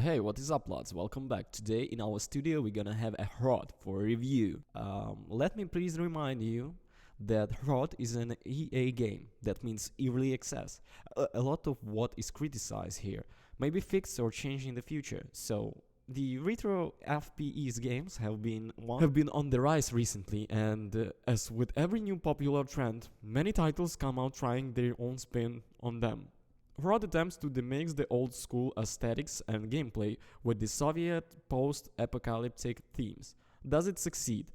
Hey, what is up, lads? Welcome back. Today in our studio, we're gonna have a HROT for review. Let me please remind you that HROT is an EA game. That means early access. A lot of what is criticized here may be fixed or changed in the future. So the retro FPS games have been on the rise recently, and as with every new popular trend, many titles come out trying their own spin on them. Rod attempts to remix the old school aesthetics and gameplay with the Soviet post-apocalyptic themes. Does it succeed?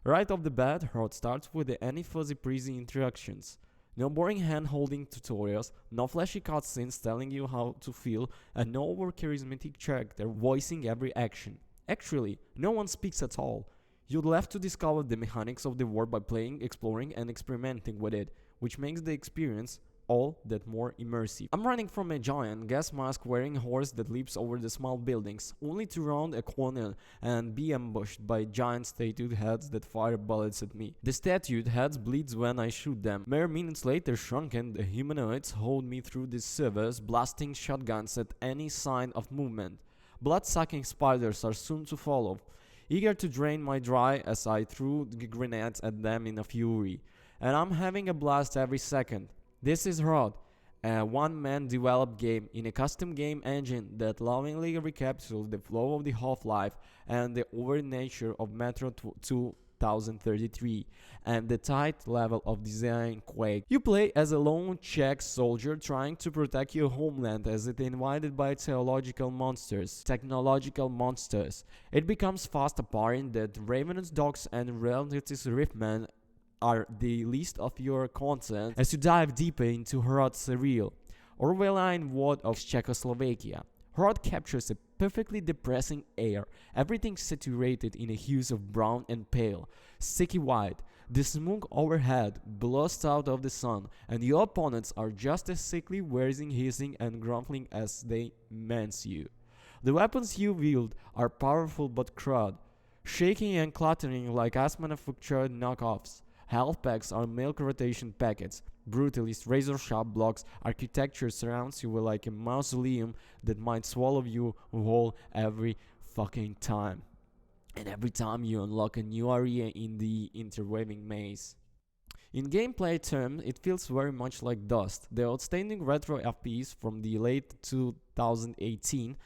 Right off the bat, Rod starts with the any fuzzy breezy introductions. No boring hand-holding tutorials, no flashy cutscenes telling you how to feel, and no over-charismatic character voicing every action. Actually, no one speaks at all. You'll have to discover the mechanics of the world by playing, exploring, and experimenting with it, which makes the experience all that more immersive. I'm running from a giant gas mask wearing horse that leaps over the small buildings, only to round a corner and be ambushed by giant statued heads that fire bullets at me. The statued heads bleeds when I shoot them. Mere minutes later, shrunken, the humanoids hold me through the sewers, blasting shotguns at any sign of movement. Blood-sucking spiders are soon to follow, eager to drain my dry as I threw grenades at them in a fury. And I'm having a blast every second. This is Rod, a one-man developed game in a custom game engine that lovingly recapitulates the flow of the Half-Life and the over nature of Metro 2033 and the tight level of design Quake. You play as a lone Czech soldier trying to protect your homeland as it invaded by technological monsters. It becomes fast apparent that Ravenous Dogs and Reality's Riftman are the least of your content as you dive deeper into Hrod's surreal, Orwellian world of Czechoslovakia. Hrod captures a perfectly depressing air, everything saturated in a hues of brown and pale, sticky white. The smoke overhead blows out of the sun, and your opponents are just as sickly wheezing, hissing, and grumbling as they menace you. The weapons you wield are powerful but crud, shaking and clattering like mass-manufactured knockoffs. Health packs are milk rotation packets. Brutalist razor-sharp blocks. Architecture surrounds you like a mausoleum that might swallow you whole every fucking time. And every time you unlock a new area in the interweaving maze. In gameplay terms, it feels very much like Dust, the outstanding retro FPS from the late 2018.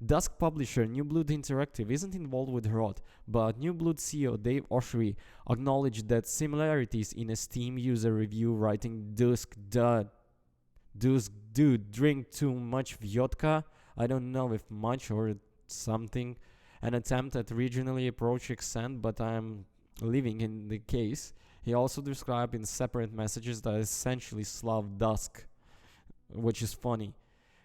Dusk publisher New Blood Interactive isn't involved with Rot, but New Blood CEO Dave Oshry acknowledged that similarities in a Steam user review writing Dusk dude drink too much vodka, I don't know if much or something, an attempt at regionally approach accent, but I'm living in the case. He also described in separate messages that essentially Slav Dusk, which is funny.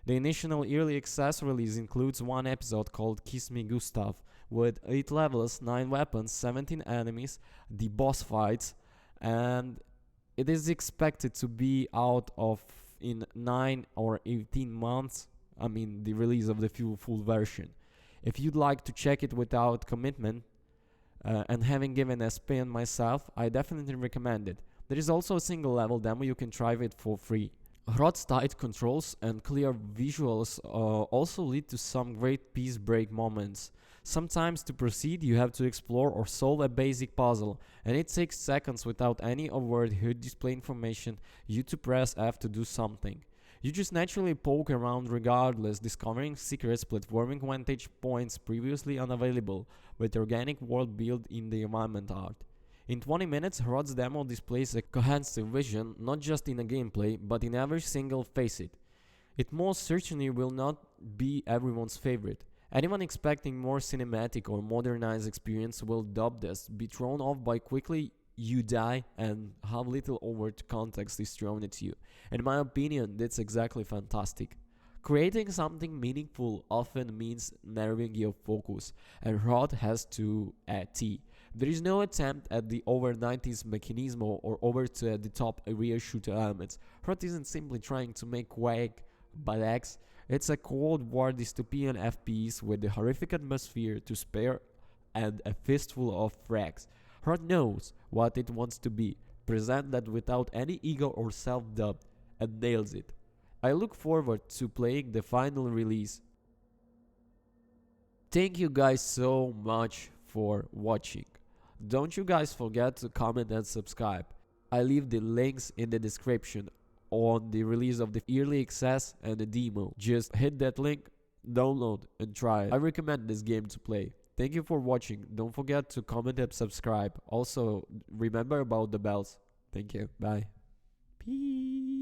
The initial early access release includes one episode called Kiss Me Gustav, with 8 levels, 9 weapons, 17 enemies, the boss fights, and it is expected to be out of in 9 or 18 months, the release of the full version. If you'd like to check it without commitment, and having given a spin myself, I definitely recommend it. There is also a single level demo you can try it for free. Hrod's tight controls and clear visuals also lead to some great peace break moments. Sometimes to proceed you have to explore or solve a basic puzzle, and it takes seconds without any overt HUD display information you to press F to do something. You just naturally poke around regardless, discovering secrets, platforming vantage points previously unavailable, with organic world built in the environment art. In 20 minutes, Hrod's demo displays a cohesive vision, not just in a gameplay, but in every single facet. It most certainly will not be everyone's favorite. Anyone expecting more cinematic or modernized experience will dub this, be thrown off by quickly you die and how little overt context is thrown at you. In my opinion, that's exactly fantastic. Creating something meaningful often means narrowing your focus, and Hrod has to a T. There is no attempt at the over 90s mechanism or over to the top area shooter elements. Hrod isn't simply trying to make Quake badass, it's a Cold War dystopian FPS with a horrific atmosphere to spare and a fistful of frags. Hrod knows what it wants to be, present that without any ego or self-doubt, and nails it. I look forward to playing the final release. Thank you guys so much for watching. Don't you guys forget to comment and subscribe. I leave the links in the description on the release of the early access and the demo. Just hit that link, download and try it. I recommend this game to play. Thank you for watching. Don't forget to comment and subscribe. Also, remember about the bells. Thank you. Bye. Peace.